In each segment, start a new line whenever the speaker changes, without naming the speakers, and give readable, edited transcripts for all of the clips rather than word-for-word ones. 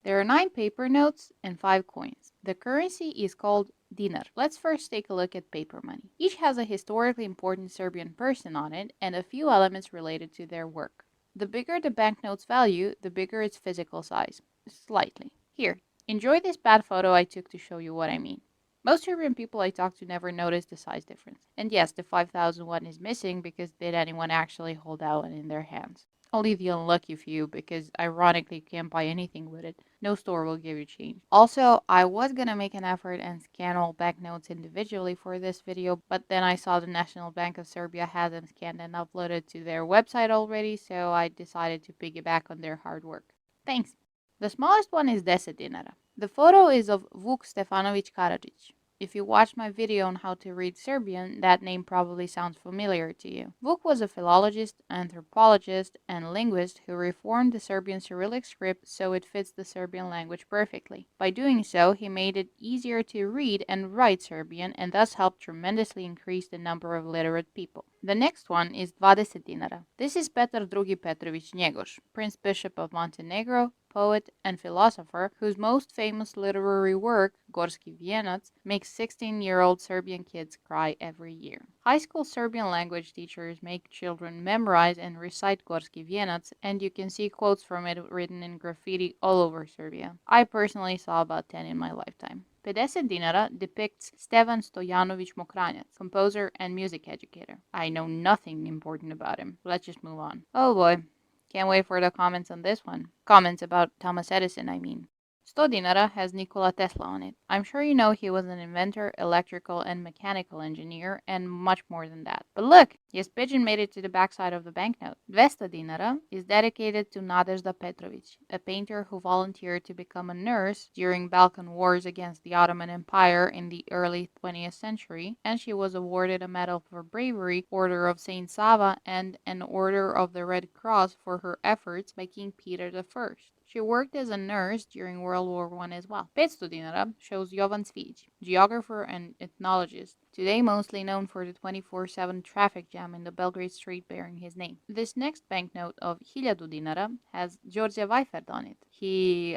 There are 9 paper notes and 5 coins. The currency is called dinar. Let's first take a look at paper money. Each has a historically important Serbian person on it and a few elements related to their work. The bigger the banknote's value, the bigger its physical size. Slightly. Here, enjoy this bad photo I took to show you what I mean. Most Serbian people I talk to never notice the size difference. And yes, the 5,001 is missing because did anyone actually hold out one in their hands? Only the unlucky few, because ironically you can't buy anything with it. No store will give you change. Also, I was gonna make an effort and scan all banknotes individually for this video, but then I saw the National Bank of Serbia had them scanned and uploaded to their website already, so I decided to piggyback on their hard work. Thanks! The smallest one is 10 dinara. The photo is of Vuk Stefanović Karadžić. If you watched my video on how to read Serbian, that name probably sounds familiar to you. Vuk was a philologist, anthropologist, and linguist who reformed the Serbian Cyrillic script so it fits the Serbian language perfectly. By doing so, he made it easier to read and write Serbian and thus helped tremendously increase the number of literate people. The next one is 20 dinara. This is Petar II Petrović Njegoš, Prince Bishop of Montenegro, poet, and philosopher, whose most famous literary work, Gorski Vienac, makes 16-year-old Serbian kids cry every year. High school Serbian language teachers make children memorize and recite Gorski Vienac, and you can see quotes from it written in graffiti all over Serbia. I personally saw about 10 in my lifetime. 50 dinara depicts Stevan Stojanović Mokranjac, composer and music educator. I know nothing important about him. Let's just move on. Oh boy. Can't wait for the comments on this one. Comments about Thomas Edison, I mean. 100 dinara has Nikola Tesla on it. I'm sure you know he was an inventor, electrical and mechanical engineer, and much more than that. But look, his pigeon made it to the backside of the banknote. 200 dinara is dedicated to Nadezhda Petrović, a painter who volunteered to become a nurse during Balkan Wars against the Ottoman Empire in the early 20th century, and she was awarded a Medal for Bravery, Order of Saint Sava, and an Order of the Red Cross for her efforts by King Peter I. She worked as a nurse during World War I as well. 500 dinara shows Jovan Cvijić, geographer and ethnologist, today mostly known for the 24/7 traffic jam in the Belgrade street bearing his name. This next banknote of 1000 dinara has George Weifert on it. He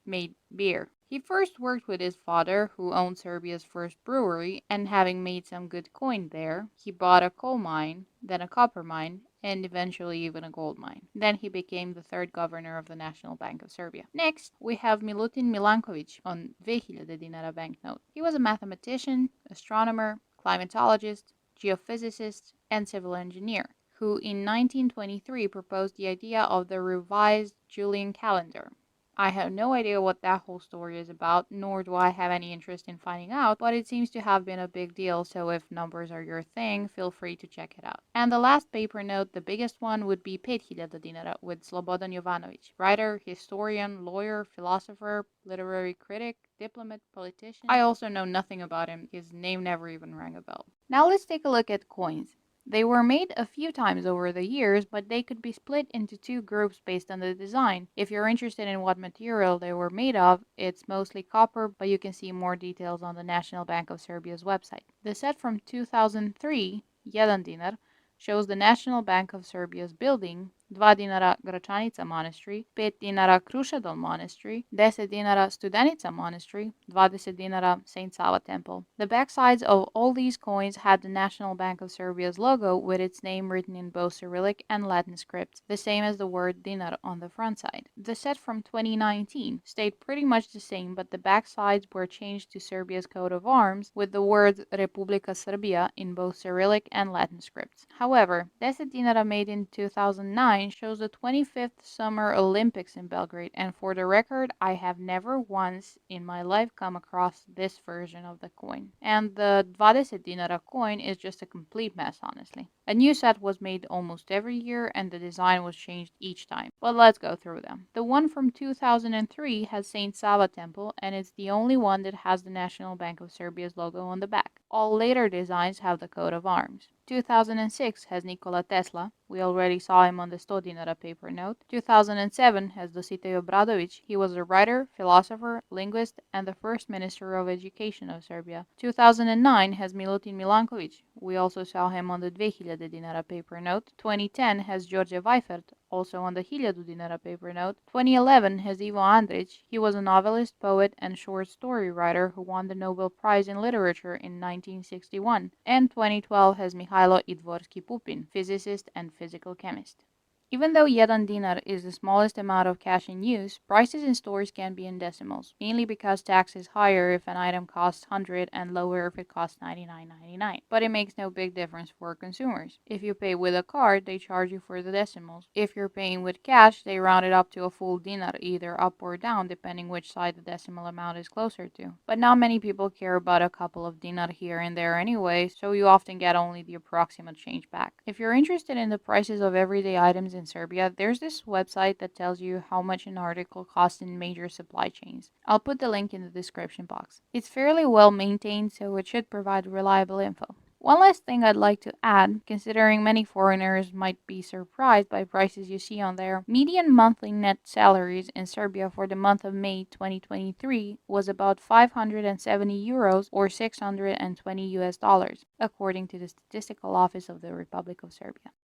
made beer. He first worked with his father, who owned Serbia's first brewery, and having made some good coin there, he bought a coal mine, then a copper mine, and eventually even a gold mine. Then he became the third governor of the National Bank of Serbia. Next, we have Milutin Milanković on 2000 dinara banknote. He was a mathematician, astronomer, climatologist, geophysicist, and civil engineer, who in 1923 proposed the idea of the revised Julian calendar. I have no idea what that whole story is about, nor do I have any interest in finding out, but it seems to have been a big deal, so if numbers are your thing, feel free to check it out. And the last paper note, the biggest one, would be 5000 dinara with Slobodan Jovanović, writer, historian, lawyer, philosopher, literary critic, diplomat, politician. I also know nothing about him. His name never even rang a bell. Now let's take a look at coins. They were made a few times over the years, but they could be split into two groups based on the design. If you're interested in what material they were made of, it's mostly copper, but you can see more details on the National Bank of Serbia's website. The set from 2003, 1 dinar, shows the National Bank of Serbia's building, 2 dinara Gračanica Monastery, 5 dinara Krušedol Monastery, 10 dinara Studenica Monastery, 20 dinara Saint Sava Temple. The backsides of all these coins had the National Bank of Serbia's logo with its name written in both Cyrillic and Latin script, the same as the word dinar on the front side. The set from 2019 stayed pretty much the same, but the backsides were changed to Serbia's coat of arms with the words Republika Srbija in both Cyrillic and Latin scripts. However, 10 dinara made in 2009 shows the 25th Summer Olympics in Belgrade, and for the record, I have never once in my life come across this version of the coin. And the 20 dinara coin is just a complete mess, honestly. A new set was made almost every year, and the design was changed each time. But let's go through them. The one from 2003 has Saint Sava Temple, and it's the only one that has the National Bank of Serbia's logo on the back. All later designs have the coat of arms. 2006 has Nikola Tesla. We already saw him on the 100 dinara paper note. 2007 has Dositej Obradović. He was a writer, philosopher, linguist, and the first Minister of Education of Serbia. 2009 has Milutin Milanković. We also saw him on the 2000 dinara paper note. 2010 has George Weifert, also on the 1000 dinara paper note. 2011 has Ivo Andrić. He was a novelist, poet, and short story writer who won the Nobel Prize in Literature in 1961. And 2012 has Mihailo Idvorski-Pupin, physicist and physical chemist. Even though 1 dinar is the smallest amount of cash in use, prices in stores can be in decimals, mainly because tax is higher if an item costs 100 and lower if it costs 99.99. But it makes no big difference for consumers. If you pay with a card, they charge you for the decimals. If you're paying with cash, they round it up to a full dinar, either up or down, depending which side the decimal amount is closer to. But not many people care about a couple of dinar here and there anyway, so you often get only the approximate change back. If you're interested in the prices of everyday items in Serbia, there's this website that tells you how much an article costs in major supply chains. I'll put the link in the description box. It's fairly well maintained, so it should provide reliable info. One last thing I'd like to add, considering many foreigners might be surprised by prices you see on there, median monthly net salaries in Serbia for the month of May 2023 was about 570 euros or 620 US dollars, according to the Statistical Office of the Republic of Serbia.